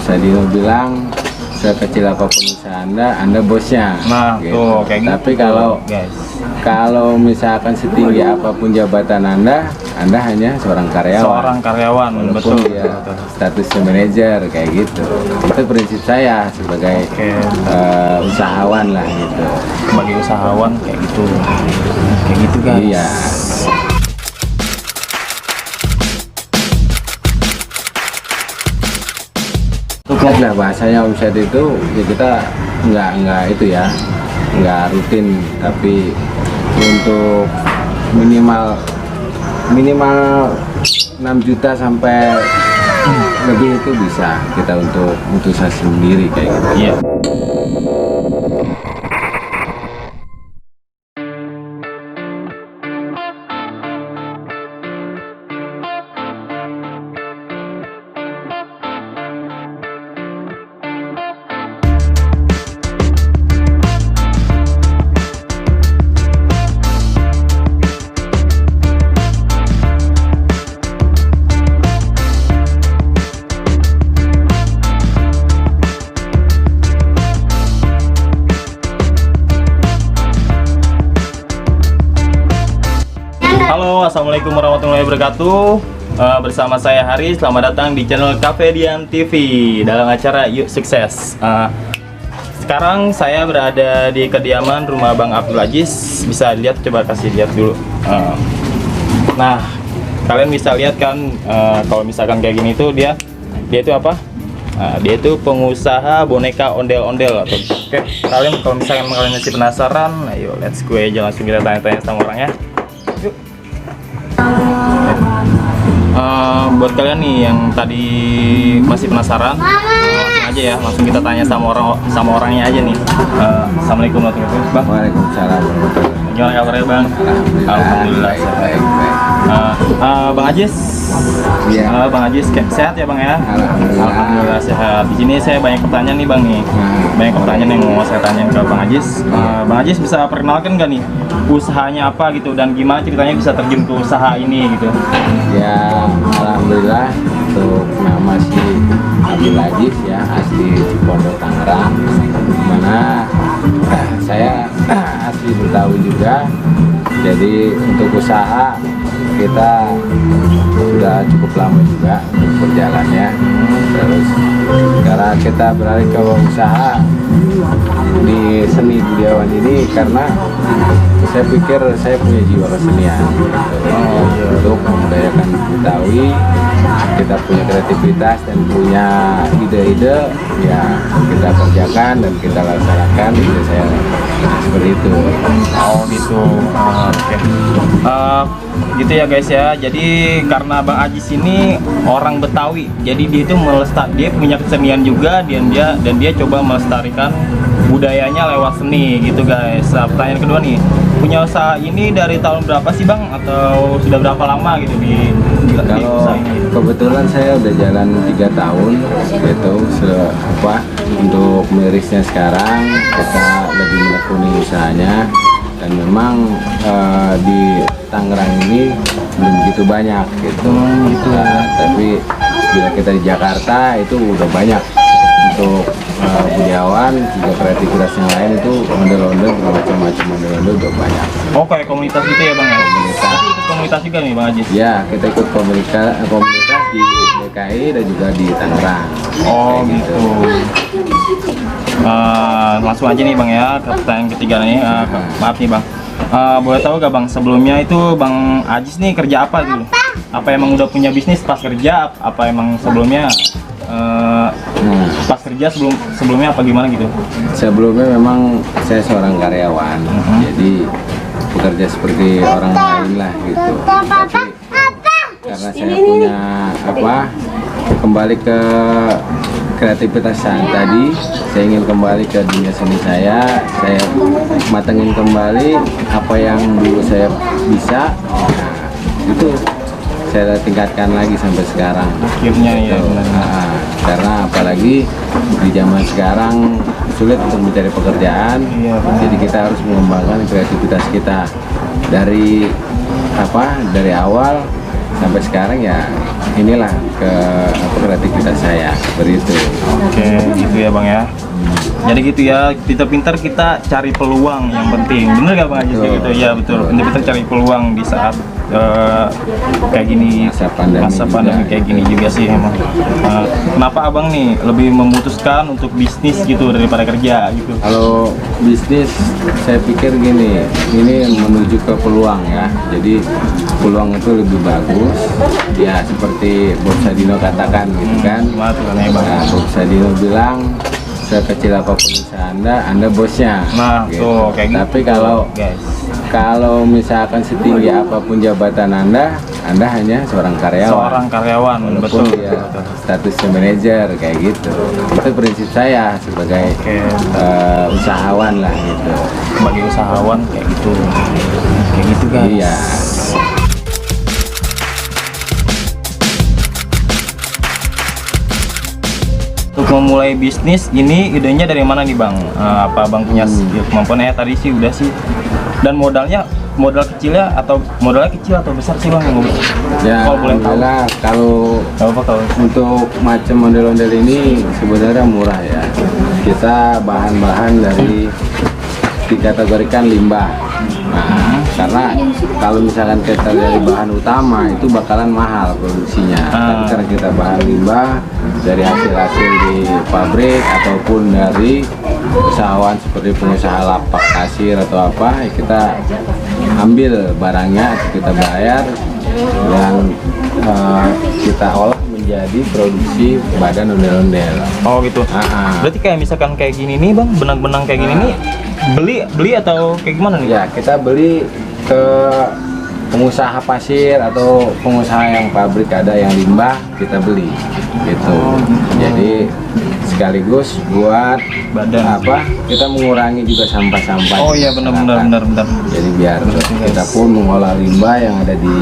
Mas Adino bilang sekecil apapun usaha Anda bosnya. Nah, gitu. tuh kayak gitu. Tapi guys, kalau misalkan setinggi apapun jabatan Anda hanya seorang karyawan. Walaupun betul, dia betul. statusnya manajer kayak gitu. Itu prinsip saya sebagai usahawan lah gitu. Sebagai usahawan kayak gitu guys. Iya. Cukup lah bahasanya omset itu ya kita nggak itu ya, nggak rutin, tapi untuk minimal 6 juta sampai lebih itu bisa kita untuk usaha sendiri kayak gitu. Iya. Halo, assalamualaikum warahmatullahi wabarakatuh. Bersama saya Hari, selamat datang di channel Cafe Dian TV dalam acara Yuk Sukses. Sekarang saya berada di kediaman rumah Bang Abdul Aziz. Bisa lihat, coba kasih lihat dulu. Nah, kalian bisa lihat kan, kalau misalkan kayak gini tuh dia itu apa? Dia itu pengusaha boneka ondel-ondel. Oke, kalian kalau misalkan kalian masih penasaran, ayo let's go aja, langsung kita tanya-tanya sama orangnya. Yuk. Buat kalian nih yang tadi masih penasaran, langsung aja ya, langsung kita tanya sama orangnya aja nih. Assalamualaikum warahmatullahi wabarakatuh, Bang. Waalaikumsalam warahmatullahi wabarakatuh. Gimana kabarnya, Bang? Alhamdulillah baik. Bang Aziz, Iya. Bang Aziz sehat ya, Bang ya? Alhamdulillah. Sehat. Di sini saya banyak pertanyaan nih, Bang nih. Banyak pertanyaan yang mau saya tanyain ke Bang Aziz. Bang Aziz bisa perkenalkan nggak nih usahanya apa gitu, dan gimana ceritanya bisa terjun ke usaha ini gitu? Ya, alhamdulillah, untuk nama si Abdul Aziz ya, asli Cipondo Tangerang, dimana saya asli Betawi juga. Jadi untuk usaha kita sudah cukup lama juga untuk berjalannya. Terus sekarang kita beralih ke usaha di seni budayawan ini karena saya pikir saya punya jiwa kesenian untuk membudayakan Betawi. Kita punya kreativitas dan punya ide-ide, ya kita kerjakan dan kita laksanakan. Ide saya seperti itu. Oh gitu. Gitu ya guys ya. Jadi karena Bang Aziz ini orang Betawi, jadi dia itu dia punya kesenian juga, dan dia coba melestarikan budayanya lewat seni gitu guys. Pertanyaan kedua nih, punya usaha ini dari tahun berapa sih, Bang, atau sudah berapa lama gitu di Kalau usaha ini? kebetulan saya udah jalan 3 tahun gitu, untuk merilisnya sekarang kita lebih menekuni usahanya, dan memang di Tangerang ini belum begitu banyak gitu. Tapi bila kita di Jakarta itu udah banyak untuk budayawan, juga kreativitas yang lain itu ondel-ondel, macam-macam ondel-ondel udah banyak. Oh, kayak komunitas gitu ya, Bang ya? Komunitas. Tapi ikut komunitas juga nih, Bang Aziz? Ya, kita ikut komunitas di DKI dan juga di Tangerang. Oh Kayak gitu. Langsung aja nih, Bang ya, ke pertanyaan ketiga nih. Maaf nih, Bang. Boleh tahu gak, Bang, sebelumnya itu Bang Aziz nih kerja apa dulu? Apa emang udah punya bisnis pas kerja? Apa emang sebelumnya pas kerja sebelumnya apa gimana gitu? Sebelumnya memang saya seorang karyawan, jadi bekerja seperti orang lain lah gitu. Tapi karena saya punya kembali ke kreativitas saya tadi, saya ingin kembali ke dunia seni saya matengin kembali apa yang dulu saya bisa, itu saya tingkatkan lagi sampai sekarang. Akhirnya ya. Karena apalagi di zaman sekarang sulit untuk mencari pekerjaan, jadi kita harus mengembangkan kreativitas kita dari awal sampai sekarang ya. inilah ke kreativitas saya seperti itu. Oke, gitu ya Bang ya. Jadi gitu ya, pintar-pintar kita cari peluang yang penting. Bener gak Bang Ajis kayak gitu? Ya betul. Pintar-pintar cari peluang di saat kayak gini, masa pandemi juga. kayak gini juga sih emang. Kenapa Abang nih lebih memutuskan untuk bisnis gitu daripada kerja gitu? Kalau bisnis saya pikir gini, ini menuju ke peluang ya. Jadi peluang itu lebih bagus. Ya seperti Bob Sadino katakan gitu kan. Gimana tuh aneh Bang? Nah, Bob Sadino bilang sekecil apapun usaha Anda bosnya. Nah, gitu. tuh kayak gitu. Tapi guys, kalau misalkan setinggi apapun jabatan Anda hanya seorang karyawan. betul. Walaupun dia statusnya manajer kayak gitu. Itu prinsip saya sebagai usahawan lah gitu. Sebagai usahawan kayak gitu guys. Iya. Untuk memulai bisnis ini idenya dari mana nih Bang? Apa Bang punya kemampuan? Tadi sih udah sih. Dan modal kecilnya atau modalnya kecil atau besar sih Bang? Ya, Kalau boleh tahu. alhamdulillah kalau untuk macam ondel-ondel ini sebenarnya murah ya. Kita bahan-bahan dari dikategorikan limbah. Nah, karena kalau misalkan kita dari bahan utama itu bakalan mahal produksinya. Tapi karena kita bahan limbah dari hasil-hasil di pabrik ataupun dari usahawan seperti pengusaha lapak kasir atau apa, ya kita ambil barangnya atau kita bayar dan kita olah menjadi produksi badan ondel-ondel. Oh gitu. Berarti kayak misalkan kayak gini nih Bang, benang-benang kayak gini nih beli atau kayak gimana nih? Ya, kita beli ke pengusaha pasir atau pengusaha yang pabrik ada yang limbah, kita beli gitu. Jadi sekaligus buat badan kita mengurangi juga sampah-sampah. Oh iya benar. Jadi biar kita pun mengolah limbah yang ada di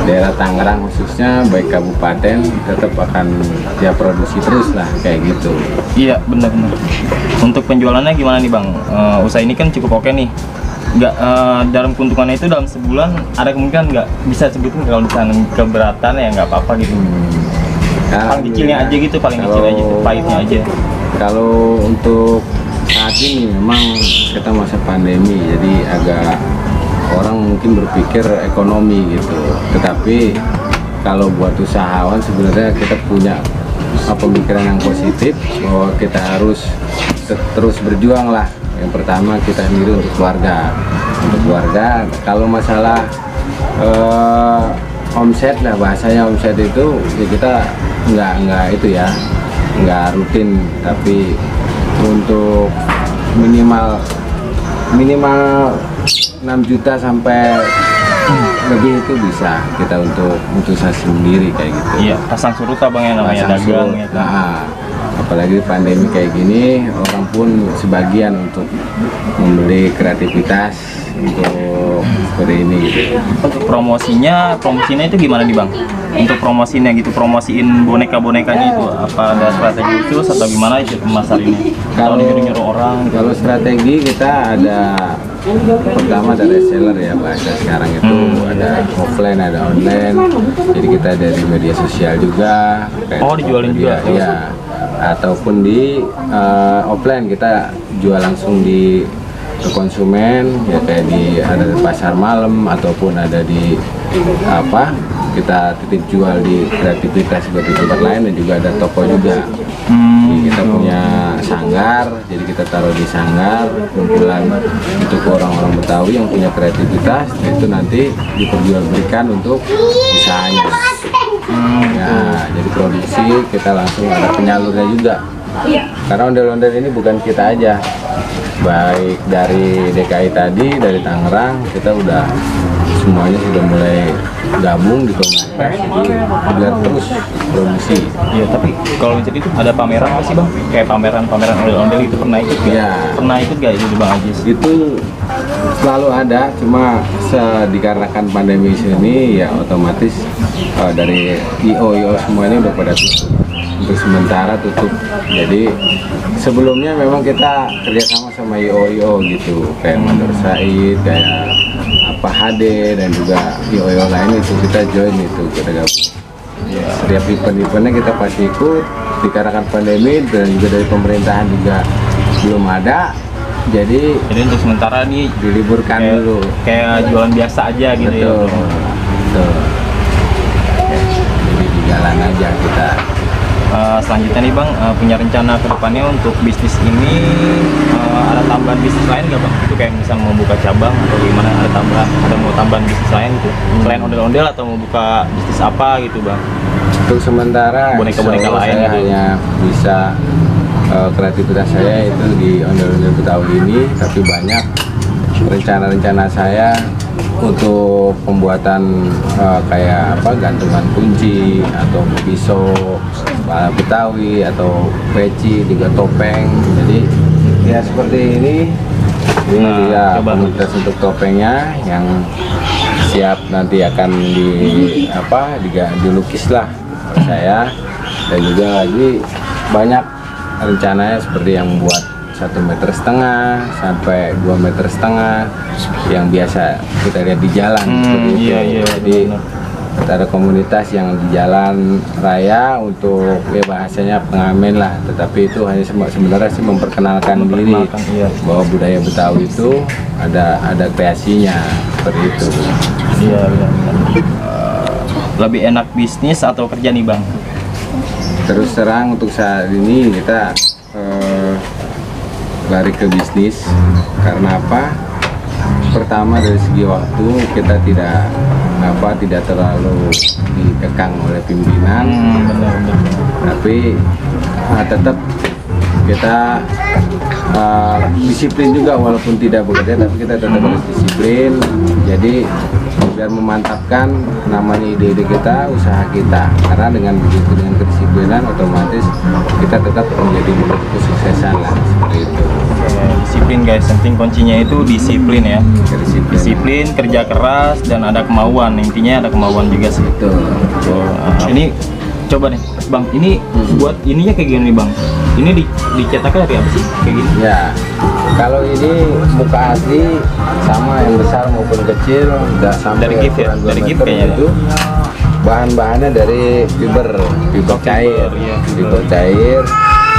daerah Tangerang khususnya baik kabupaten tetap akan dia produksi terus lah kayak gitu. Iya benar. Untuk penjualannya gimana nih Bang? Usaha ini kan cukup oke nih. Nggak dalam keuntungannya itu dalam sebulan ada kemungkinan nggak bisa sebutin kalau misalnya keberatan ya nggak apa-apa gitu. Paling kecilnya aja gitu, kecil aja, pahitnya aja. Kalau untuk saat ini memang kita masa pandemi, jadi agak orang mungkin berpikir ekonomi gitu. Tetapi kalau buat usahawan sebenarnya kita punya pemikiran yang positif bahwa kita harus terus berjuang lah. Yang pertama kita sendiri untuk keluarga. Untuk keluarga, kalau masalah omset lah bahasanya omset itu ya kita nggak itu ya nggak rutin, tapi untuk minimal 6 juta sampai lebih itu bisa kita untuk usaha sendiri kayak gitu. Iya, pasang surut Bang ya namanya dagang ya. Nah, apalagi pandemi kayak gini, orang pun sebagian untuk membeli kreativitas untuk seperti ini gitu. Untuk promosinya itu gimana nih Bang? Untuk promosinya gitu, promosiin boneka-bonekanya itu apa ada strategi khusus atau gimana itu pemasarinnya? Kalau nyuruh orang gitu. Kalau strategi kita ada pertama ada reseller ya bahasa sekarang itu ada offline ada online, jadi kita dari media sosial juga dijualin juga ya, ataupun di offline kita jual langsung di ke konsumen ya, kayak ada di pasar malam ataupun ada di kita titip jual di kreativitas seperti tempat lain, dan juga ada toko juga. Jadi kita punya sanggar, jadi kita taruh di sanggar kumpulan untuk orang-orang Betawi yang punya kreativitas, itu nanti diperjualbelikan untuk usahanya. Ya, jadi produksi kita langsung ada penyalurnya juga. Karena ondel-ondel ini bukan kita aja, baik dari DKI tadi, dari Tangerang, kita udah semuanya sudah mulai gabung di komunitas, jadi biar terus produksi. Iya, tapi kalau misalnya itu ada pameran apa sih Bang? Kayak pameran ondel-ondel itu pernah ikut nggak? Iya. Pernah ikut nggak itu Bang Ajis? Itu selalu ada, cuma dikarenakan pandemi ini ya otomatis dari IO semuanya udah pada tutup. Untuk sementara tutup. Jadi sebelumnya memang kita kerjasama sama IO gitu, kayak Mandor Said, kayak HD dan juga IO lain itu kita join itu kita gabung. Setiap event-eventnya kita pasti ikut. Dikarenakan pandemi dan juga dari pemerintahan juga belum ada, jadi untuk sementara nih diliburkan dulu. Kayak jualan biasa aja gitu. Betul. Ya. Betul. Jadi di jalan aja kita. Selanjutnya nih Bang, punya rencana ke depannya untuk bisnis ini, ada tambahan bisnis lain nggak Bang? Itu kayak misal mau buka cabang atau gimana, ada mau tambahan bisnis lain gitu, selain ondel-ondel, atau mau buka bisnis apa gitu Bang? Untuk sementara Boneka-boneka insya Allah lain saya gitu. hanya bisa kreativitas saya itu di ondel-ondel Betawi ini, tapi banyak rencana-rencana saya untuk pembuatan kayak gantungan kunci atau pisau Betawi atau peci, juga topeng. Jadi ya seperti ini dia komunitas untuk topengnya yang siap nanti akan dilukis lah saya, dan juga lagi banyak rencananya seperti yang buat 1,5 meter sampai 2,5 meter yang biasa kita lihat di jalan. Iya, jadi kita ada komunitas yang di jalan raya untuk bahasanya pengamen lah, tetapi itu hanya sebenarnya sih memperkenalkan diri bahwa budaya Betawi itu ada kreasinya seperti itu. Iya, benar. Lebih enak bisnis atau kerja nih Bang? Terus terang untuk saat ini kita lari ke bisnis. Karena apa? Pertama dari segi waktu kita tidak terlalu dikekang oleh pimpinan, tapi tetap kita disiplin juga, walaupun tidak bekerja tapi kita tetap harus disiplin. Jadi biar memantapkan namanya ide-ide kita, usaha kita, karena dengan begitu, dengan kedisiplinan otomatis kita tetap menjadi kesuksesan lah, seperti itu. Disiplin guys, penting kuncinya itu disiplin ya. Disiplin, kerja keras, dan ada kemauan. Intinya ada kemauan juga sih. Betul. Ini coba nih Bang, ini buat ininya kayak gini Bang. Ini dicetaknya dari apa sih kayak gini? Ya, kalau ini muka asli sama yang besar maupun kecil, udah sampai dari gift ya? Dari gift kayaknya itu. Bahan-bahannya dari fiber cair, iya, fiber cair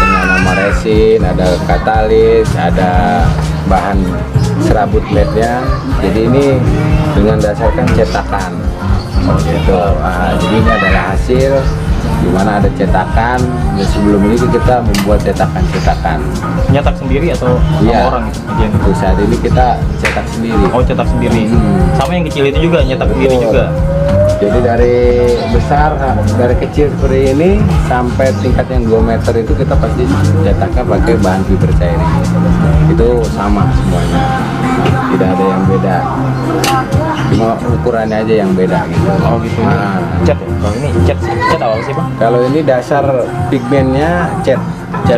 dengan nama resin, ada katalis, ada bahan serabut LED-nya. Jadi ini dengan dasarkan cetakan. Gitu. Jadi ini adalah hasil di mana ada cetakan, dan sebelum ini kita membuat cetakan-cetakan. Nyetak sendiri atau sama orang gitu? Untuk saat ini kita cetak sendiri. Oh, cetak sendiri. Sama yang kecil itu juga nyetak sendiri juga. Jadi dari besar, dari kecil seperti ini sampai tingkat yang 2 meter itu kita pasti cetaknya pakai bahan fiber cair ini. Itu sama semuanya, tidak ada yang beda. Cuma ukurannya aja yang beda gitu. Oh gitu. Cat ya? Kalau ini cat apa sih Bang? Kalau ini dasar pigmennya cat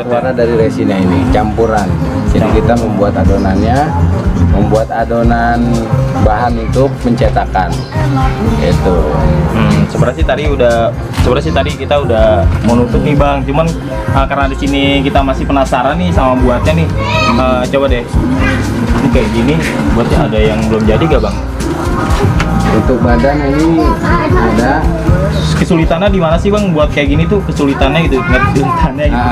warna dari resinnya ini, campuran. Jadi kita membuat adonannya, membuat adonan bahan untuk pencetakan. Itu. Sebenarnya sih tadi kita udah mau nutup nih Bang. Cuman karena di sini kita masih penasaran nih sama buatnya nih. Coba deh. Ini kayak gini, buatnya ada yang belum jadi gak Bang? Untuk badan ini ada. Kesulitannya di mana sih Bang buat kayak gini tuh, kesulitannya gitu, kesulitannya gitu.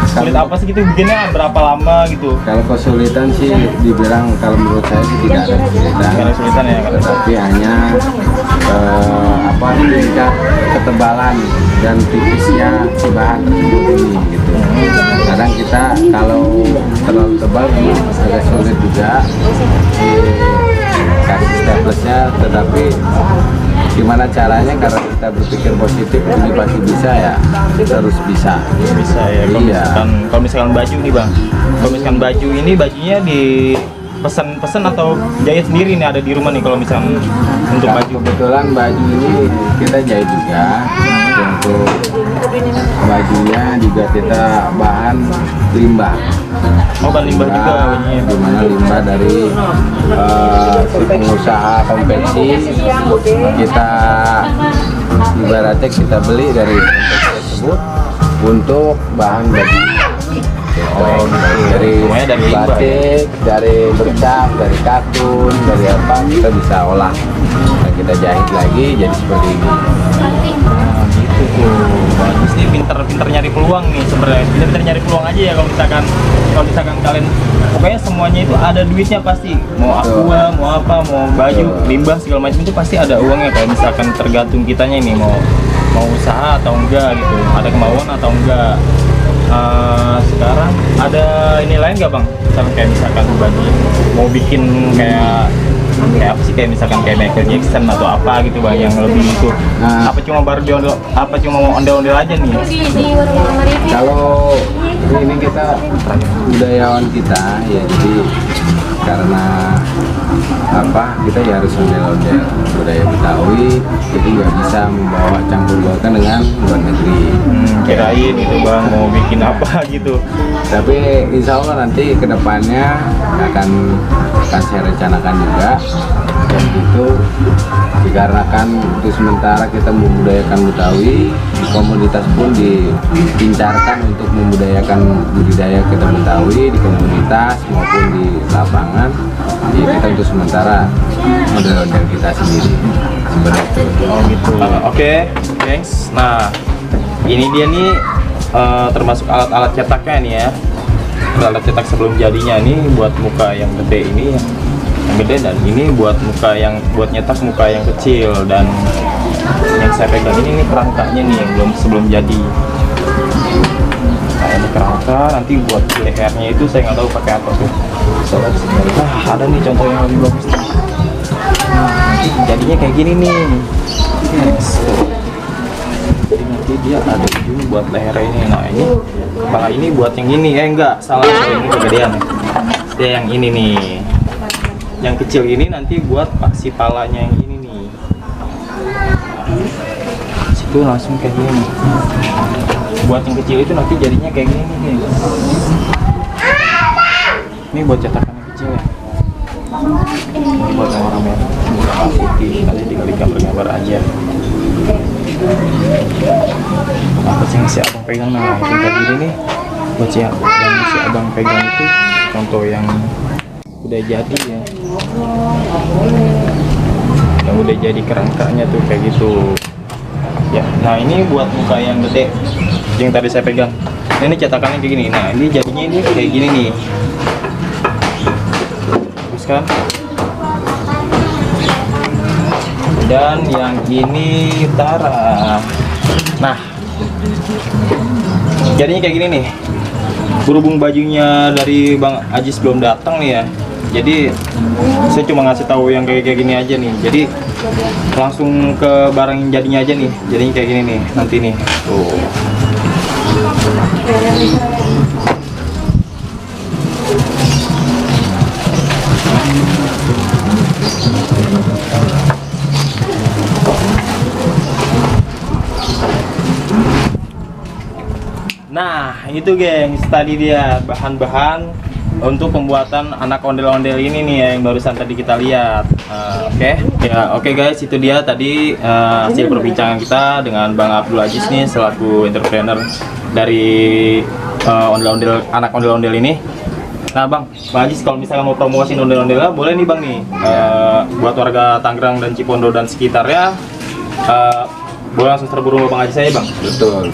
Sulit apa sih gitu bikinnya, berapa lama gitu? Kalau kesulitan sih dibilang, kalau menurut saya sih tidak ada kesulitan. Tidak ada kesulitan ya, tetapi hanya tingkat ketebalan dan tipisnya si bahan tersebut ini gitu. Kadang kita kalau terlalu tebal memang agak sulit juga kasih staplesnya, tetapi gimana caranya, karena kita berpikir positif ini pasti bisa ya, kita harus bisa ya. Kalau misalkan baju nih Bang, kalau misalkan baju ini, bajunya di pesan atau jahit sendiri nih, ada di rumah nih kalau misalkan untuk baju? Kebetulan baju ini kita jahit juga. Untuk bajunya juga kita bahan limbah. Oh, bahan limbah juga bajunya. Dimana limbah dari si pengusaha konveksi, kita ibaratnya kita beli dari konveksi tersebut untuk bahan baju. Dari batik, dari bercak, dari katun, dari apa kita bisa olah Nah, kita jahit lagi jadi seperti ini. Nah, gitu tuh. Bagus nih, pinter nyari peluang nih sebenarnya. Pinter nyari peluang aja ya kalau misalkan kalian, pokoknya semuanya itu ada duitnya pasti. Mau aqua, mau apa, mau baju, limbah segala macam itu pasti ada uangnya. Kalau misalkan tergantung kitanya ini mau usaha atau enggak gitu, ada kemauan atau enggak. Sekarang ada ini lain nggak bang? Misalkan bagi mau bikin kayak apa sih, kayak misalkan kayak Michael Jackson atau apa gitu bang, yang lebih itu. Apa cuma baru apa cuma mau ondel-ondel aja nih? Kalau ini kita budayawan kita ya, jadi karena apa, kita ya harus ondel-ondel budaya Betawi, jadi nggak bisa membawa campur baurkan dengan luar negeri. Kirain itu bang mau bikin apa gitu. Tapi insya Allah nanti kedepannya akan saya rencanakan juga, dan itu dikarenakan untuk sementara kita membudayakan Betawi, komunitas pun digencarkan untuk membudayakan budidaya kita Betawi di komunitas maupun di lapangan. Jadi kita untuk sementara model-model kita sendiri seperti itu. Oh gitu. Oke, gengs. Nah, ini dia nih termasuk alat-alat cetaknya nih ya. Alat cetak sebelum jadinya nih buat muka yang gede ini, yang gede, dan ini buat muka yang buat nyetak muka yang kecil. Dan yang saya pegang ini kerangkanya nih yang sebelum jadi. Nah, ini kerangka, nanti buat lehernya itu saya nggak tahu pakai apa tuh. Nah, ada nih contoh yang lebih bagus nih. Nah, nanti jadinya kayak gini nih. Yes. Jadi nanti dia ada ujung buat leher ini. Nah ini buat yang ini, enggak salah, ini kegedean. Dia yang ini nih, yang kecil ini nanti buat paksi palanya yang ini nih. Nah, situ langsung kayak gini. Buat yang kecil itu nanti jadinya kayak gini nih. Ini buat cetakan yang kecil ya. Ini buat yang warna merah, warna putih, nanti tinggal gambar-gambar aja. Apa sih yang si abang pegang? Nah itu kayak gini nih, buat yang si abang pegang itu contoh yang udah jadi ya, yang udah jadi kerangkanya tuh kayak gitu ya. Nah ini buat muka yang gede yang tadi saya pegang, ini cetakannya kayak gini. Nah ini jadinya ini kayak gini nih, terus kan. Dan yang ini utara. Nah jadinya kayak gini nih. Berhubung bajunya dari Bang Ajis belum datang nih ya, jadi saya cuma ngasih tahu yang kayak gini aja nih. Jadi langsung ke barang yang jadinya aja nih. Jadinya kayak gini nih nanti nih. Tuh. Nah itu gengs, tadi dia bahan-bahan untuk pembuatan anak ondel-ondel ini nih ya, yang barusan tadi kita lihat. Oke guys, itu dia tadi hasil perbincangan kita dengan Bang Abdul Aziz nih selaku entrepreneur dari anak ondel-ondel ini. Nah Bang Aziz, kalau misalnya mau promosiin ondel-ondelnya boleh nih Bang nih, buat warga Tangerang dan Cipondo dan sekitarnya. Boleh langsung terburu Bang Aziz saya Bang? Betul.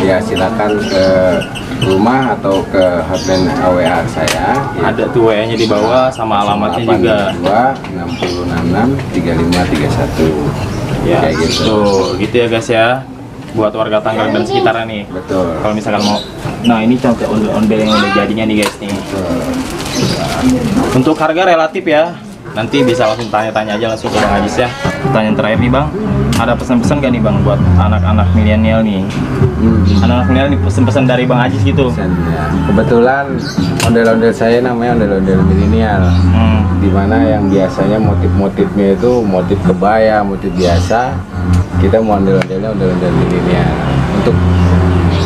Ya silakan ke rumah atau ke hotline WA saya. Ada tuh WA-nya di bawah sama alamatnya juga. 6066 3531. Ya, kayak gitu. Tuh, gitu ya guys ya. Buat warga Tangerang dan sekitarnya nih. Betul. Kalau misalkan mau. Nah, ini contoh ondel-ondel yang udah jadinya nih guys nih. Untuk harga relatif ya. Nanti bisa langsung tanya-tanya aja langsung ke Bang Aziz ya. Pertanyaan terakhir nih Bang, ada pesan-pesan gak nih Bang buat anak-anak milenial nih? Anak-anak milenial nih pesan-pesan dari Bang Aziz gitu. Ya. Kebetulan ondel-ondel saya namanya ondel-ondel milenial, dimana yang biasanya motif-motifnya itu motif kebaya, motif biasa. Kita mau ondel-ondelnya ondel-ondel milenial.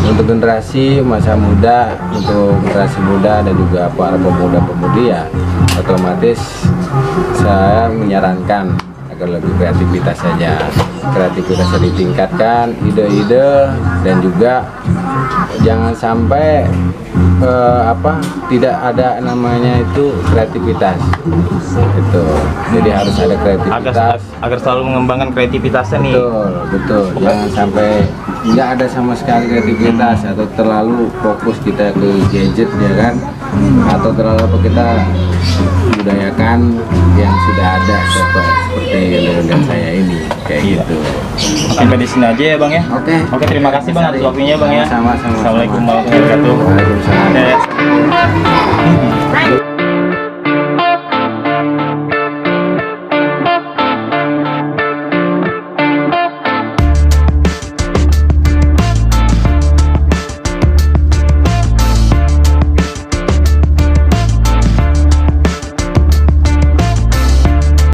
Untuk generasi masa muda, untuk generasi muda dan juga para pemuda-pemudi ya, otomatis saya menyarankan agar lebih kreativitas saja. Kreativitasnya ditingkatkan, ide-ide, dan juga jangan sampai tidak ada namanya itu kreativitas itu. Jadi harus ada kreativitas agar selalu mengembangkan kreativitasnya nih. betul. Jangan sampai nggak ada sama sekali kreativitas atau terlalu fokus kita ke gadget ya kan, atau terlalu kita budayakan yang sudah ada seperti yang saya ini kayak gitu. Sampai di sini aja ya Bang ya. Oke, terima kasih Bang atas waktunya Bang ya. Sama-sama. Assalamualaikum warahmatullahi wabarakatuh. Waalaikumsalam. Dadah.